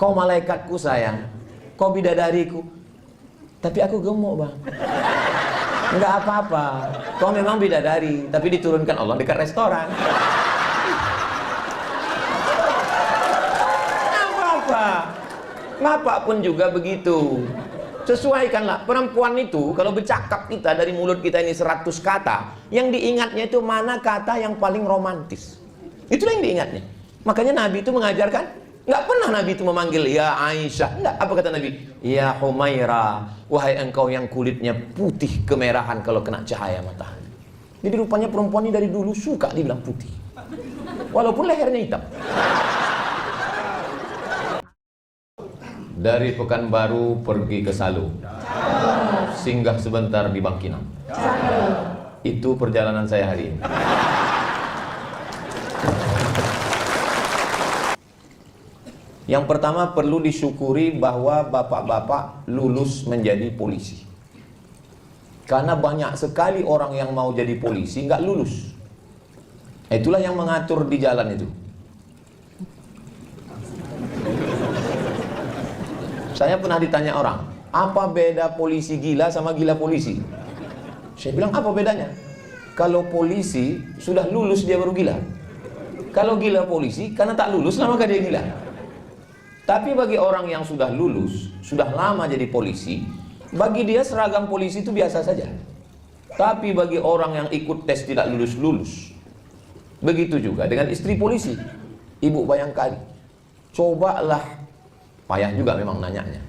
Kau malaikatku sayang, kau bidadariku, tapi aku gemuk bang. Enggak apa-apa, kau memang bidadari, tapi diturunkan Allah dekat restoran. Apa-apa, bapak pun juga begitu. Sesuaikanlah. Perempuan itu kalau bercakap kita dari mulut kita ini 100 kata, yang diingatnya itu mana kata yang paling romantis. Itulah yang diingatnya. Makanya Nabi itu mengajarkan, nggak pernah Nabi itu memanggil ya Aisyah. Nggak. Apa kata Nabi? Ya Humaira, wahai engkau yang kulitnya putih kemerahan kalau kena cahaya matahari. Jadi rupanya perempuan ini dari dulu suka dibilang putih, walaupun lehernya hitam. Dari Pekanbaru pergi ke Salu, singgah sebentar di Bangkinang. Itu perjalanan saya hari ini. Yang pertama perlu disyukuri bahwa bapak-bapak lulus menjadi polisi. Karena banyak sekali orang yang mau jadi polisi nggak lulus. Itulah yang mengatur di jalan itu. Saya pernah ditanya orang, apa beda polisi gila sama gila polisi? Saya bilang, apa bedanya? Kalau polisi sudah lulus dia baru gila. Kalau gila polisi karena tak lulus maka dia gila. Tapi bagi orang yang sudah lulus, sudah lama jadi polisi, bagi dia seragam polisi itu biasa saja. Tapi bagi orang yang ikut tes tidak lulus-lulus, begitu juga dengan istri polisi. Ibu bayangkan, cobalah, payah juga memang nanyanya.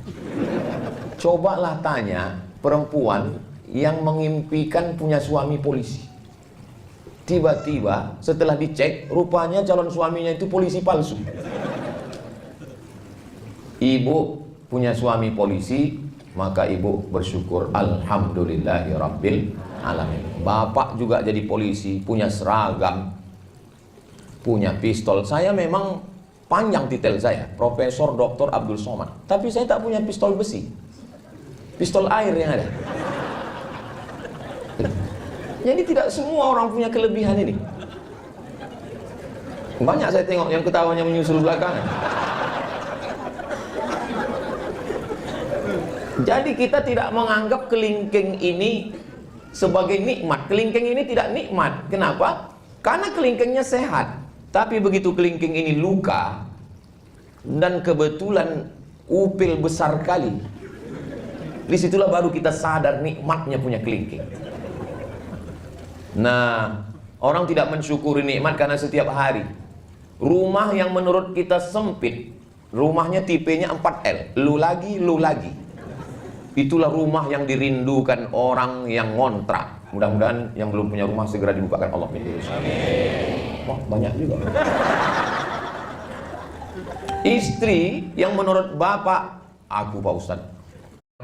Cobalah tanya perempuan yang mengimpikan punya suami polisi. Tiba-tiba setelah dicek, rupanya calon suaminya itu polisi palsu. Ibu punya suami polisi, maka ibu bersyukur, alhamdulillahirabbil alamin. Bapak juga jadi polisi, punya seragam, punya pistol. Saya memang panjang titel saya, Profesor Dr. Abdul Somad. Tapi saya tak punya pistol besi, pistol air yang ada. Jadi tidak semua orang punya kelebihan ini. Banyak saya tengok yang ketawanya menyusul belakangan. Jadi kita tidak menganggap kelingking ini sebagai nikmat. Kelingking ini tidak nikmat. Kenapa? Karena kelingkingnya sehat. Tapi begitu kelingking ini luka, dan kebetulan upil besar kali, disitulah baru kita sadar nikmatnya punya kelingking. Nah, orang tidak mensyukuri nikmat karena setiap hari rumah yang menurut kita sempit, rumahnya tipenya 4L, lu lagi. Itulah rumah yang dirindukan orang yang ngontrak. Mudah-mudahan yang belum punya rumah segera dibukakan Allah. Wah, banyak juga. Istri yang menurut bapak, aku Pak Ustadz,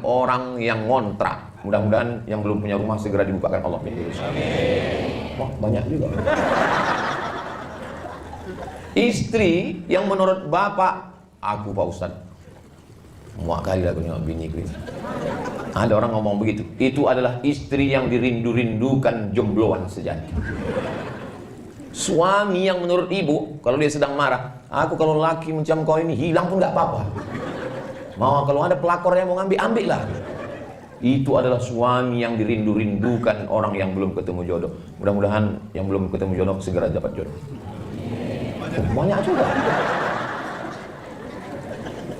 orang yang ngontrak. Mudah-mudahan yang belum punya rumah segera dibukakan Allah. Wah, banyak juga. Istri yang menurut bapak, aku Pak Ustadz, muak kali lah aku nengok biniku ini. Ada orang ngomong begitu. Itu adalah istri yang dirindu-rindukan jombloan sejati. Suami yang menurut ibu, kalau dia sedang marah, aku kalau laki macam kau ini hilang pun gak apa-apa. Mau kalau ada pelakor yang mau ambil lah. Itu adalah suami yang dirindu-rindukan orang yang belum ketemu jodoh. Mudah-mudahan yang belum ketemu jodoh segera dapat jodoh. Banyak juga.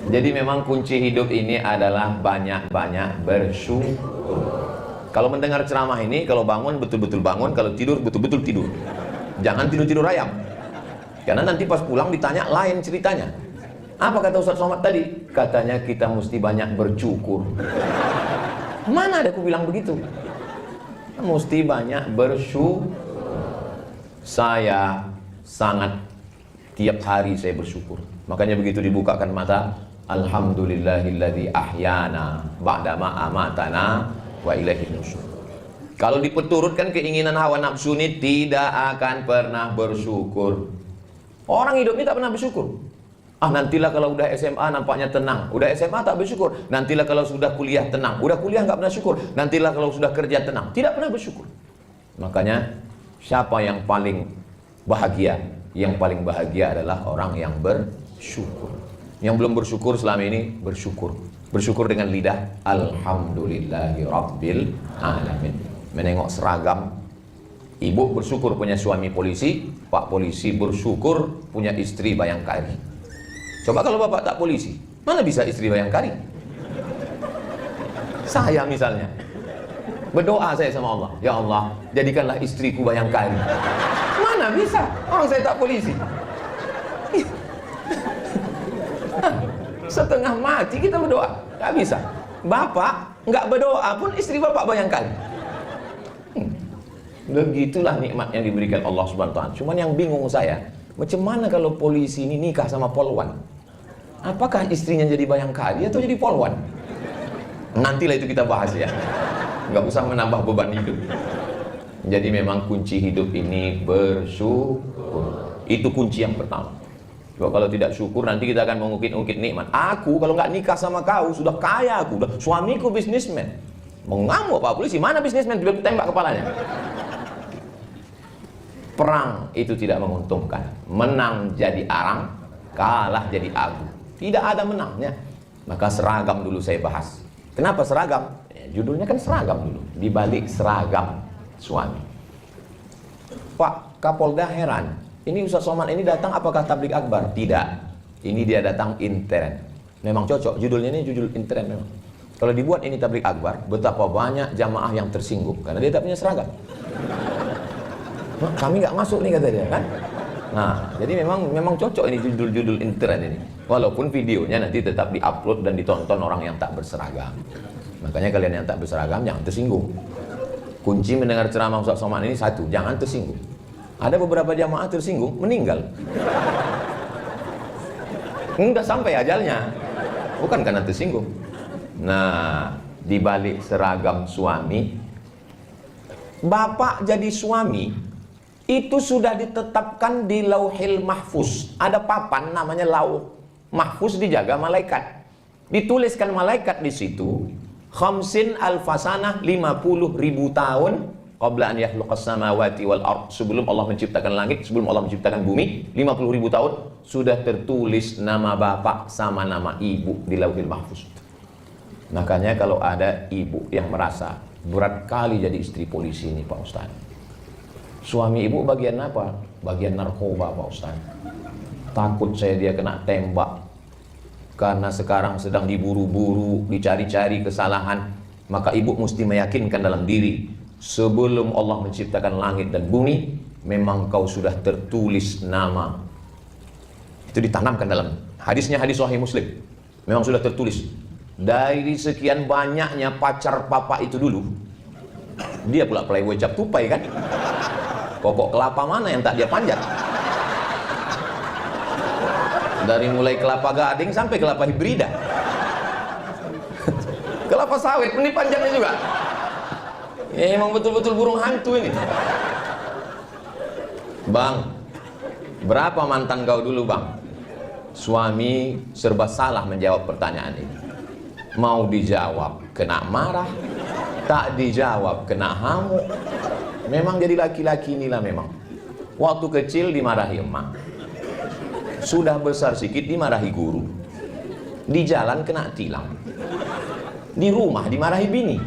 Jadi memang kunci hidup ini adalah banyak-banyak bersyukur. Kalau mendengar ceramah ini, kalau bangun betul-betul bangun, kalau tidur betul-betul tidur. Jangan tidur-tidur ayam. Karena nanti pas pulang ditanya lain ceritanya. Apa kata Ustaz Somad tadi? Katanya kita mesti banyak bersyukur. Mana ada aku bilang begitu? Mesti banyak bersyukur. Saya sangat tiap hari saya bersyukur. Makanya begitu dibukakan mata, alhamdulillahilladzi ahyana ba'dama amatana wa ilaihin nusyur. Kalau dipeturutkan keinginan hawa nafsu ini tidak akan pernah bersyukur. Orang hidup ini tak pernah bersyukur. Nantilah kalau udah SMA nampaknya tenang. Udah SMA tak bersyukur. Nantilah kalau sudah kuliah tenang. Udah kuliah nggak pernah syukur. Nantilah kalau sudah kerja tenang. Tidak pernah bersyukur. Makanya siapa yang paling bahagia? Yang paling bahagia adalah orang yang bersyukur. Yang belum bersyukur selama ini, bersyukur. Bersyukur dengan lidah, alhamdulillahi rabbil alamin. Menengok seragam, ibu bersyukur punya suami polisi, pak polisi bersyukur punya istri bayangkari. Coba kalau bapak tak polisi, mana bisa istri bayangkari? Saya misalnya berdoa saya sama Allah, ya Allah jadikanlah istriku bayangkari. Mana bisa, orang saya tak polisi. Setengah mati kita berdoa, nggak bisa. Bapak nggak berdoa pun istri bapak bayangkari. Begitulah nikmat yang diberikan Allah Subhanahu wa Ta'ala. Cuman yang bingung saya, macam mana kalau polisi ini nikah sama polwan? Apakah istrinya jadi bayangkari atau jadi polwan? Nantilah itu kita bahas ya. Nggak usah menambah beban hidup. Jadi memang kunci hidup ini bersyukur. Itu kunci yang pertama. Coba kalau tidak syukur nanti kita akan mengungkit-ungkit nikmat. Aku kalau nggak nikah sama kau sudah kaya aku, udah suamiku bisnismen. Mau ngamuk Pak Polisi, mana bisnismen? Tiba-tiba tembak kepalanya. Perang itu tidak menguntungkan. Menang jadi arang, kalah jadi agu. Tidak ada menangnya. Maka seragam dulu saya bahas. Kenapa seragam? Ya, judulnya kan seragam dulu. Di balik seragam suami. Pak Kapolda heran. Ini Ustaz Somad ini datang apakah tablik akbar? Tidak. Ini dia datang intern. Memang cocok. Judulnya ini judul intern memang. Kalau dibuat ini tablik akbar, betapa banyak jamaah yang tersinggung karena dia tak punya seragam. Nah, kami nggak masuk nih kata dia kan. Nah, jadi memang cocok ini judul-judul intern ini. Walaupun videonya nanti tetap diupload dan ditonton orang yang tak berseragam. Makanya kalian yang tak berseragam jangan tersinggung. Kunci mendengar ceramah Ustaz Somad ini satu, jangan tersinggung. Ada beberapa jamaah tersinggung, meninggal. Enggak sampai ajalnya. Bukan karena tersinggung. Nah, di balik seragam suami, bapak jadi suami, itu sudah ditetapkan di Lauhil Mahfuz. Ada papan namanya Lauh Mahfuz dijaga malaikat. Dituliskan malaikat di situ, khamsin alfasanah 50.000 tahun qabla an yakhluqas samawati wal ard. Sebelum Allah menciptakan langit, sebelum Allah menciptakan bumi, 50.000 tahun sudah tertulis nama bapak sama nama ibu di Lauhil Mahfuz. Makanya kalau ada ibu yang merasa berat kali jadi istri polisi ini Pak Ustaz. Suami ibu bagian apa? Bagian narkoba Pak Ustaz. Takut saya dia kena tembak. Karena sekarang sedang diburu-buru, dicari-cari kesalahan. Maka ibu mesti meyakinkan dalam diri, sebelum Allah menciptakan langit dan bumi, memang kau sudah tertulis nama. Itu ditanamkan dalam hadisnya, hadis Sahih Muslim. Memang sudah tertulis. Dari sekian banyaknya pacar papa itu dulu, dia pula playboy cap tupai kan. Pokok kelapa mana yang tak dia panjat? Dari mulai kelapa gading sampai kelapa hibrida. Kelapa sawit ini panjangnya juga. Ya, emang betul-betul burung hantu ini. Bang, berapa mantan kau dulu bang? Suami serba salah menjawab pertanyaan ini. Mau dijawab kena marah, tak dijawab kena hamuk. Memang jadi laki-laki inilah memang. Waktu kecil dimarahi emak, sudah besar sedikit dimarahi guru, di jalan kena tilang, di rumah dimarahi bini.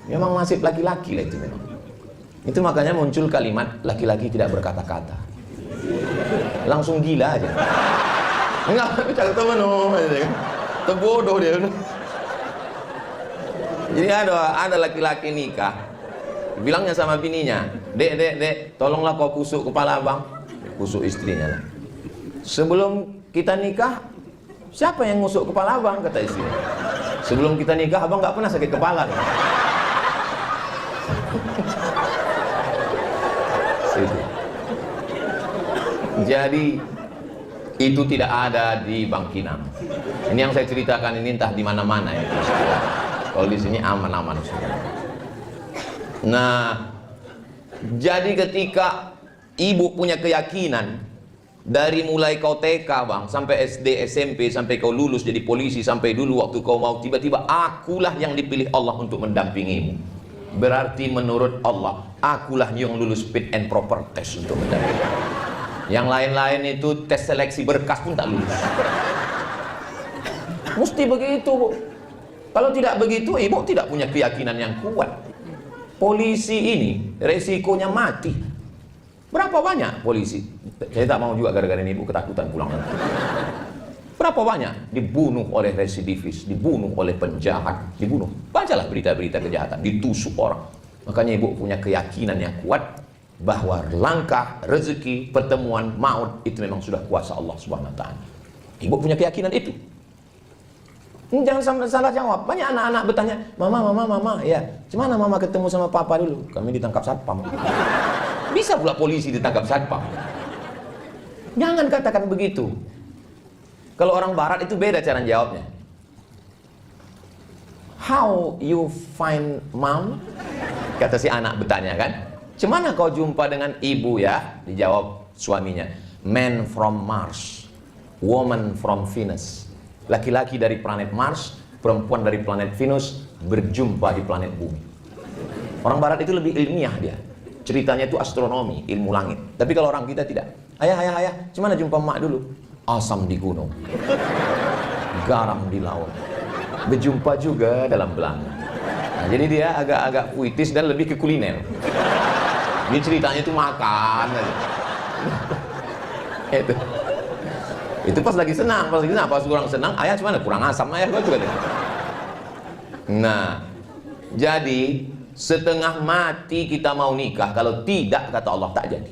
Memang nasib laki-laki lah itu memang. Itu makanya muncul kalimat laki-laki tidak berkata-kata. Langsung gila aja. Enggak, cakap teman terbodoh dia. Jadi ada laki-laki nikah, bilangnya sama bininya, dek, tolonglah kau kusuk kepala abang. Kusuk istrinya lah. Sebelum kita nikah, siapa yang ngusuk kepala abang? Kata istrinya. Sebelum kita nikah, abang nggak pernah sakit kepala. Jadi itu tidak ada di Bangkinang. Ini yang saya ceritakan ini entah di mana-mana ya. Kalau di sini aman-aman. Nah, jadi ketika ibu punya keyakinan dari mulai kau TK bang, sampai SD, SMP, sampai kau lulus jadi polisi, sampai dulu waktu kau mau tiba-tiba akulah yang dipilih Allah untuk mendampingimu. Berarti menurut Allah, akulah yang lulus fit and proper test untuk mendampingimu. Yang lain-lain itu tes seleksi berkas pun tak lulus. Mesti begitu, Bu. Kalau tidak begitu, ibu tidak punya keyakinan yang kuat. Polisi ini resikonya mati. Berapa banyak polisi? Saya tak mau juga gara-gara ini ibu ketakutan pulang nanti. Berapa banyak dibunuh oleh residivis, dibunuh oleh penjahat, dibunuh. Bacalah berita-berita kejahatan, ditusuk orang. Makanya ibu punya keyakinan yang kuat bahwa langkah, rezeki, pertemuan, maut itu memang sudah kuasa Allah Subhanahu wa taala. Ibu punya keyakinan itu. Jangan sampai salah jawab. Banyak anak-anak bertanya, mama, ya, gimana mama ketemu sama papa dulu? Kami ditangkap satpam. Bisa pula polisi ditangkap satpam. Jangan katakan begitu. Kalau orang barat itu beda cara jawabnya. How you find mom? Kata si anak bertanya kan. Cemana kau jumpa dengan ibu ya? Dijawab suaminya. Man from Mars, woman from Venus. Laki-laki dari planet Mars, perempuan dari planet Venus berjumpa di planet bumi. Orang barat itu lebih ilmiah dia. Ceritanya itu astronomi, ilmu langit. Tapi kalau orang kita tidak. Ayah, gimana jumpa emak dulu? Asam di gunung, garam di laut, berjumpa juga dalam belanga. Nah, jadi dia agak-agak puitis dan lebih ke kuliner. Ini ceritanya itu makan itu pas lagi senang, pas kurang senang, ayah gimana? Kurang asam ayah gua juga. Nah, jadi setengah mati kita mau nikah, kalau tidak kata Allah tak jadi.